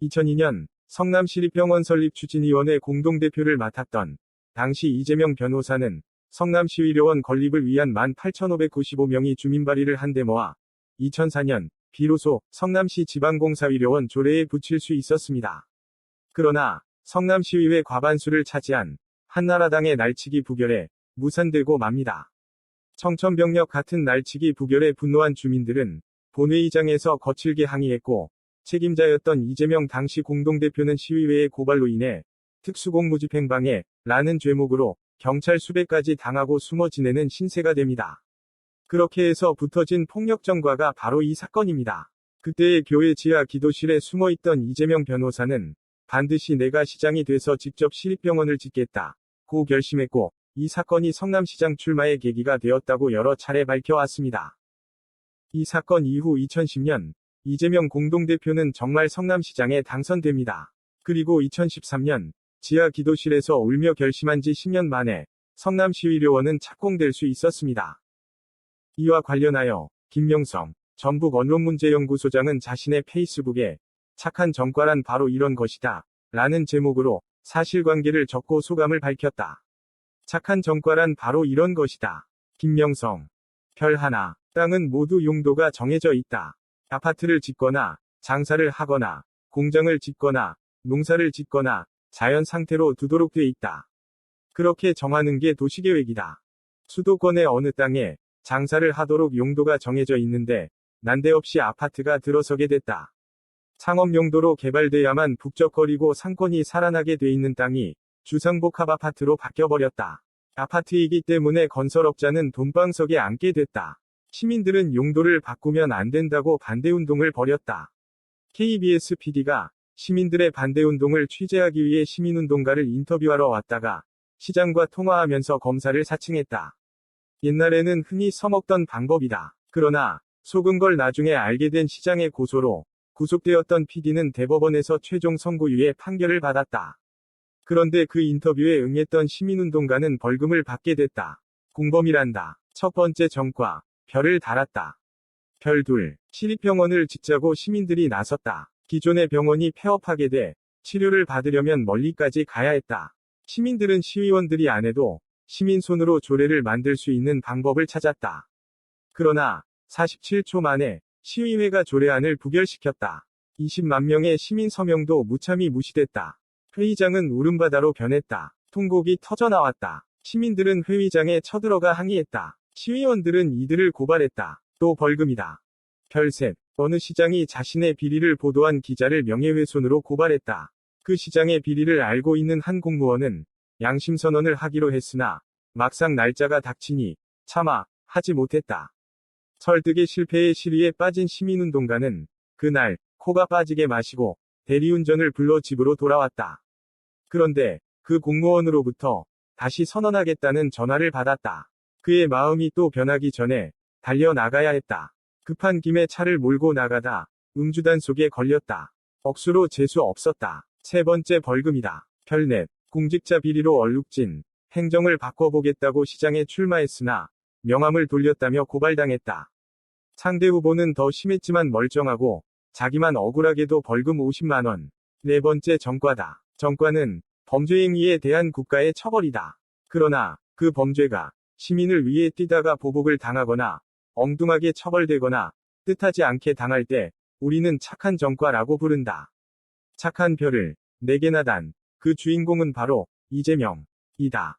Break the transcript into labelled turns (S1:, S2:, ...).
S1: 2002년 성남시립병원 설립 추진위원회 공동대표를 맡았던 당시 이재명 변호사는 성남시의료원 건립을 위한 18,595명이 주민발의를 한 데모와 2004년 비로소 성남시 지방공사의료원 조례에 붙일 수 있었습니다. 그러나 성남시의회 과반수를 차지한 한나라당의 날치기 부결에 무산되고 맙니다. 청천벽력 같은 날치기 부결에 분노한 주민들은 본회의장에서 거칠게 항의했고, 책임자였던 이재명 당시 공동대표는 시의회의 고발로 인해 특수공무집행방해 라는 죄목으로 경찰 수배까지 당하고 숨어 지내는 신세가 됩니다. 그렇게 해서 붙어진 폭력전과가 바로 이 사건입니다. 그때의 교회 지하 기도실에 숨어있던 이재명 변호사는 반드시 내가 시장이 돼서 직접 시립병원을 짓겠다고 결심했고, 이 사건이 성남시장 출마의 계기가 되었다고 여러 차례 밝혀왔습니다. 이 사건 이후 2010년 이재명 공동대표는 정말 성남시장에 당선됩니다. 그리고 2013년 지하 기도실에서 울며 결심한 지 10년 만에 성남시의료원은 착공될 수 있었습니다. 이와 관련하여 김명성 전북 언론문제연구소장은 자신의 페이스북에 착한 전과란 바로 이런 것이다 라는 제목으로 사실관계를 적고 소감을 밝혔다. 착한 전과란 바로 이런 것이다. 김명성. 별 하나. 땅은 모두 용도가 정해져 있다. 아파트를 짓거나, 장사를 하거나, 공장을 짓거나, 농사를 짓거나, 자연 상태로 두도록 돼 있다. 그렇게 정하는 게 도시계획이다. 수도권의 어느 땅에 장사를 하도록 용도가 정해져 있는데, 난데없이 아파트가 들어서게 됐다. 상업용도로 개발돼야만 북적거리고 상권이 살아나게 돼 있는 땅이 주상복합 아파트로 바뀌어버렸다. 아파트이기 때문에 건설업자는 돈방석에 앉게 됐다. 시민들은 용도를 바꾸면 안 된다고 반대운동을 벌였다. KBS PD가 시민들의 반대운동을 취재하기 위해 시민운동가를 인터뷰하러 왔다가 시장과 통화하면서 검사를 사칭했다. 옛날에는 흔히 써먹던 방법이다. 그러나 속은 걸 나중에 알게 된 시장의 고소로 구속되었던 PD는 대법원에서 최종 선고유예 판결을 받았다. 그런데 그 인터뷰에 응했던 시민운동가는 벌금을 받게 됐다. 공범이란다. 첫 번째 전과. 별을 달았다. 별 둘. 시립병원을 짓자고 시민들이 나섰다. 기존의 병원이 폐업하게 돼 치료를 받으려면 멀리까지 가야 했다. 시민들은 시의원들이 안 해도 시민 손으로 조례를 만들 수 있는 방법을 찾았다. 그러나 47초 만에 시의회가 조례안을 부결시켰다. 20만 명의 시민 서명도 무참히 무시됐다. 회의장은 울음바다로 변했다. 통곡이 터져나왔다. 시민들은 회의장에 쳐들어가 항의했다. 시의원들은 이들을 고발했다. 또 벌금이다. 별셋. 어느 시장이 자신의 비리를 보도한 기자를 명예훼손으로 고발했다. 그 시장의 비리를 알고 있는 한 공무원은 양심선언을 하기로 했으나 막상 날짜가 닥치니 차마 하지 못했다. 설득의 실패에 시리에 빠진 시민운동가는 그날 코가 빠지게 마시고 대리운전을 불러 집으로 돌아왔다. 그런데 그 공무원으로부터 다시 선언하겠다는 전화를 받았다. 그의 마음이 또 변하기 전에 달려나가야 했다. 급한 김에 차를 몰고 나가다 음주단 속에 걸렸다. 억수로 재수 없었다. 세 번째 벌금이다. 별넷. 공직자 비리로 얼룩진 행정을 바꿔보겠다고 시장에 출마했으나 명함을 돌렸다며 고발당했다. 상대 후보는 더 심했지만 멀쩡하고 자기만 억울하게도 벌금 50만 원. 네 번째 전과다. 전과는 범죄행위에 대한 국가의 처벌이다. 그러나 그 범죄가 시민을 위해 뛰다가 보복을 당하거나 엉뚱하게 처벌되거나 뜻하지 않게 당할 때 우리는 착한 전과라고 부른다. 착한 별을 4개나 단 그 주인공은 바로 이재명이다.